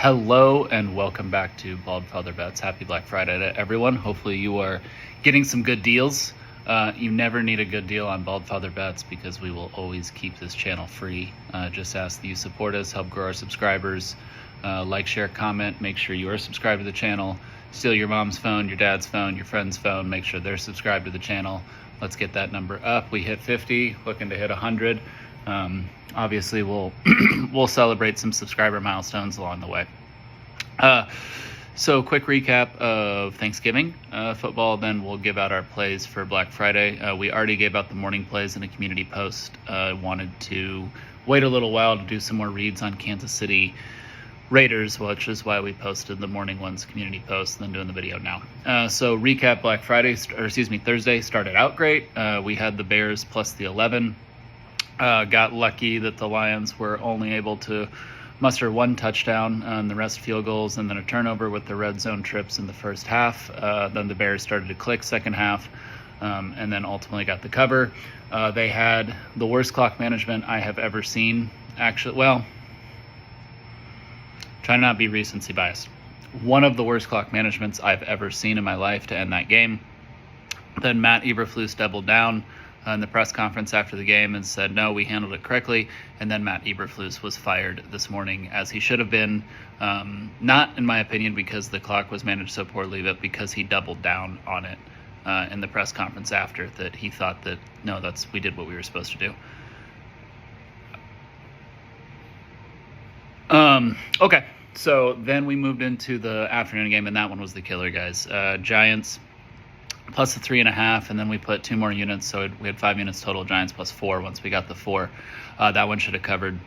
Hello and welcome back to Bald Feather Bets. Happy Black Friday to everyone. Hopefully you are getting some good deals. You never need a good deal on Bald Feather Bets because we will always keep this channel free. Just ask that you support us, help grow our subscribers, like, share, comment, make sure you are subscribed to the channel, steal your mom's phone, your dad's phone, your friend's phone, make sure they're subscribed to the channel. Let's get that number up. We hit 50, looking to hit 100. Obviously we'll we'll celebrate some subscriber milestones along the way. So quick recap of Thanksgiving football, then we'll give out our plays for Black Friday. We already gave out the morning plays in a community post. Wanted to wait a little while to do some more reads on Kansas City Raiders, which is why we posted the morning ones community post and then doing the video now. So recap, Black Friday, Thursday started out great. We had the Bears plus the 11. Got lucky that the Lions were only able to muster one touchdown and the rest field goals, and then a turnover with the red zone trips in the first half. Then the Bears started to click second half, and then ultimately got the cover. They had the worst clock management I have ever seen. Actually, well, try not to be recency biased. One of the worst clock managements I've ever seen in my life to end that game. Then Matt Eberflus doubled down in the press conference after the game and said, no, we handled it correctly. And then Matt Eberflus was fired this morning, as he should have been. Not, in my opinion, because the clock was managed so poorly, but because he doubled down on it in the press conference after, that he thought that, no, we did what we were supposed to do. Okay, so then we moved into the afternoon game, and that one was the killer, guys. Giants plus the 3.5, and then we put 2 more units, so we had 5 units total. Giants plus 4 once we got the 4. That one should have covered.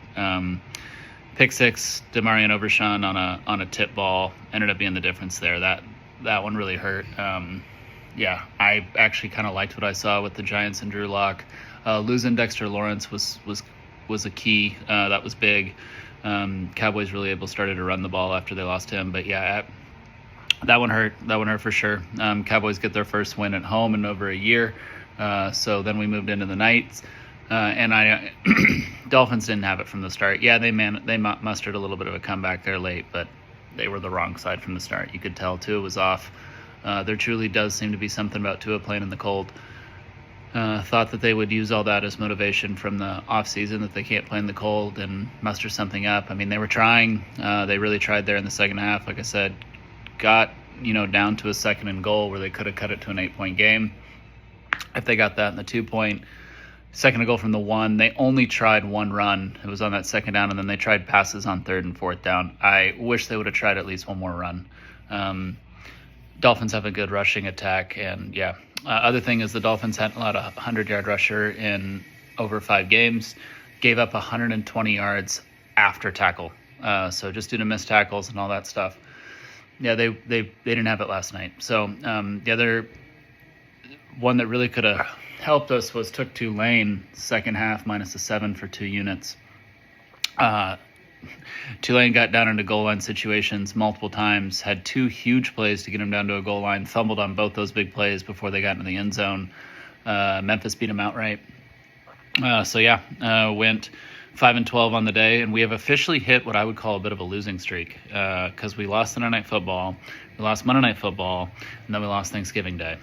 Pick 6, Demarion Overshawn on a tip ball ended up being the difference there. That one really hurt. Yeah, I actually kind of liked what I saw with the Giants and Drew Lock. Losing Dexter Lawrence was a key. That was big. Cowboys really started to run the ball after they lost him, but yeah, that one hurt. That one hurt for sure. Cowboys get their first win at home in over a year. So then we moved into the nights, and Dolphins didn't have it from the start. Yeah, they mustered a little bit of a comeback there late, but they were the wrong side from the start. You could tell Tua was off. There truly does seem to be something about Tua playing in the cold. Thought that they would use all that as motivation from the offseason, that they can't play in the cold and muster something up. I mean, they were trying. They really tried there in the second half. Like I said, got down to a 2nd and goal where they could have cut it to an 8-point game. If they got that in the 2-point, 2nd and goal from the 1, they only tried one run. It was on that 2nd down, and then they tried passes on 3rd and 4th down. I wish they would have tried at least one more run. Dolphins have a good rushing attack, and yeah. Other thing is the Dolphins hadn't allowed a 100-yard rusher in over 5 games. Gave up 120 yards after tackle. So just due to missed tackles and all that stuff. Yeah, they didn't have it last night. So the other one that really could have helped us was took Tulane second half minus a 7 for 2 units. Tulane got down into goal line situations multiple times, had 2 huge plays to get them down to a goal line, fumbled on both those big plays before they got into the end zone. Memphis beat them outright. Went 5-12 on the day, and we have officially hit what I would call a bit of a losing streak, because we lost Sunday Night Football, we lost Monday Night Football, and then we lost Thanksgiving Day.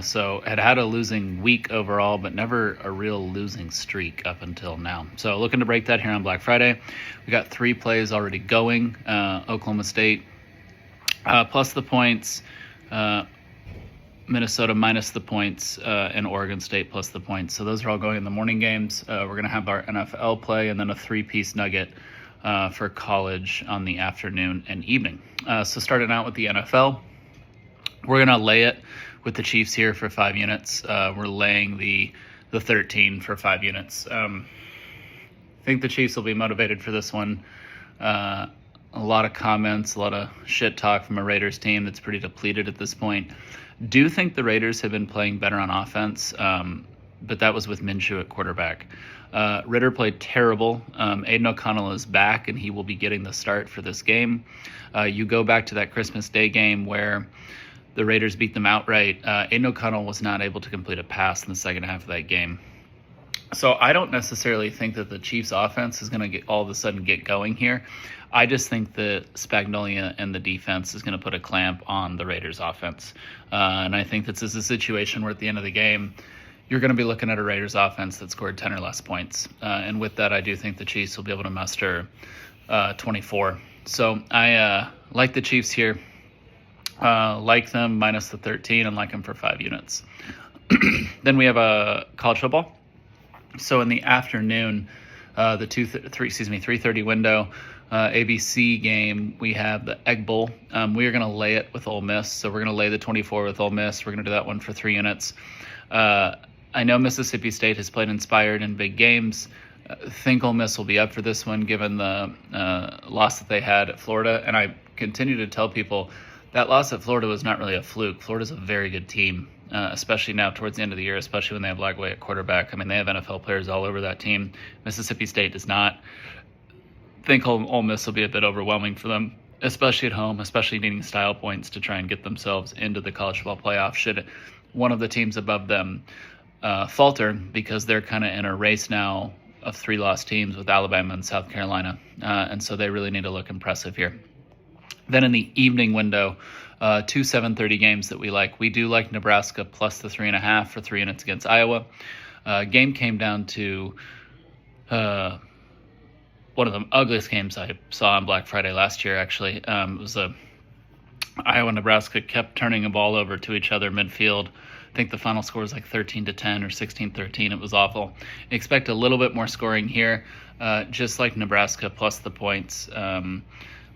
So had a losing week overall, but never a real losing streak up until now. So looking to break that here on Black Friday. We got 3 plays already going. Oklahoma State plus the points, Minnesota minus the points, and Oregon State plus the points. So those are all going in the morning games. We're going to have our NFL play and then a 3-piece nugget for college on the afternoon and evening. So starting out with the NFL, we're going to lay it with the Chiefs here for 5 units. We're laying the 13 for 5 units. I think the Chiefs will be motivated for this one. A lot of comments, a lot of shit talk from a Raiders team that's pretty depleted at this point. Do think the Raiders have been playing better on offense, but that was with Minshew at quarterback. Ritter played terrible. Aiden O'Connell is back, and he will be getting the start for this game. You go back to that Christmas Day game where the Raiders beat them outright. Aiden O'Connell was not able to complete a pass in the second half of that game. So I don't necessarily think that the Chiefs offense is going to get all of a sudden get going here. I just think that Spagnuolo and the defense is going to put a clamp on the Raiders offense. And I think this is a situation where at the end of the game, you're going to be looking at a Raiders offense that scored 10 or less points. And with that, I do think the Chiefs will be able to muster 24. So I like the Chiefs here. Like them minus the 13 and like them for 5 units. Then we have a college football. So in the afternoon, the 3:30 window, ABC game, we have the Egg Bowl. We are going to lay it with Ole Miss. So we're going to lay the 24 with Ole Miss. We're going to do that one for 3 units. I know Mississippi State has played inspired in big games. I think Ole Miss will be up for this one given the loss that they had at Florida. And I continue to tell people that loss at Florida was not really a fluke. Florida's a very good team, especially now towards the end of the year, especially when they have Lagway at quarterback. I mean, they have NFL players all over that team. Mississippi State does not. I think Ole Miss will be a bit overwhelming for them, especially at home, especially needing style points to try and get themselves into the college football playoff should one of the teams above them falter, because they're kind of in a race now of 3 lost teams with Alabama and South Carolina. And so they really need to look impressive here. Then in the evening window, 2 7:30 games that we like. We do like Nebraska plus the 3.5 for 3 units against Iowa. Game came down to one of the ugliest games I saw on Black Friday last year, actually. It was Iowa and Nebraska kept turning the ball over to each other midfield. I think the final score was like 13-10 or 16-13. It was awful. Expect a little bit more scoring here, just like Nebraska plus the points.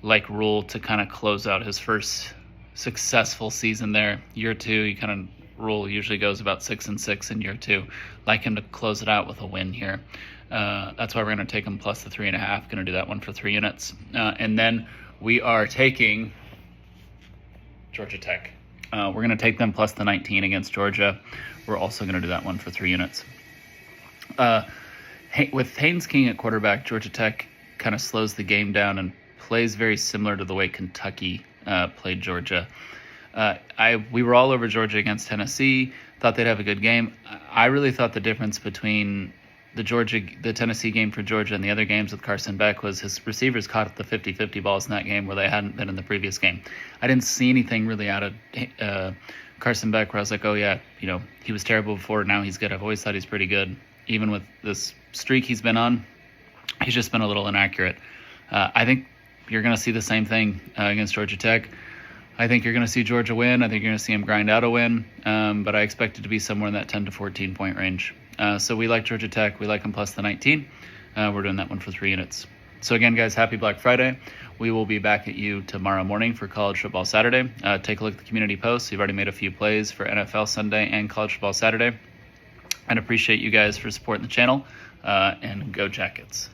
Like Rule to kind of close out his first successful season there. Year 2, he kind of Rule usually goes about 6-6 in year 2. Like him to close it out with a win here. That's why we're going to take him plus the 3.5. Going to do that one for 3 units. And then we are taking Georgia Tech. We're going to take them plus the 19 against Georgia. We're also going to do that one for 3 units. With Haynes King at quarterback, Georgia Tech kind of slows the game down and plays very similar to the way Kentucky played Georgia. We were all over Georgia against Tennessee. Thought they'd have a good game. I really thought the difference between the Tennessee game for Georgia and the other games with Carson Beck was his receivers caught the 50-50 balls in that game where they hadn't been in the previous game. I didn't see anything really out of Carson Beck where I was like, oh yeah, he was terrible before, now he's good. I've always thought he's pretty good. Even with this streak he's been on, he's just been a little inaccurate. I think you're going to see the same thing against Georgia Tech. I think you're going to see Georgia win. I think you're going to see him grind out a win. But I expect it to be somewhere in that 10 to 14 point range. So we like Georgia Tech. We like them plus the 19. We're doing that one for 3 units. So again, guys, happy Black Friday. We will be back at you tomorrow morning for College Football Saturday. Take a look at the community posts. We've already made a few plays for NFL Sunday and College Football Saturday. And appreciate you guys for supporting the channel. And go Jackets.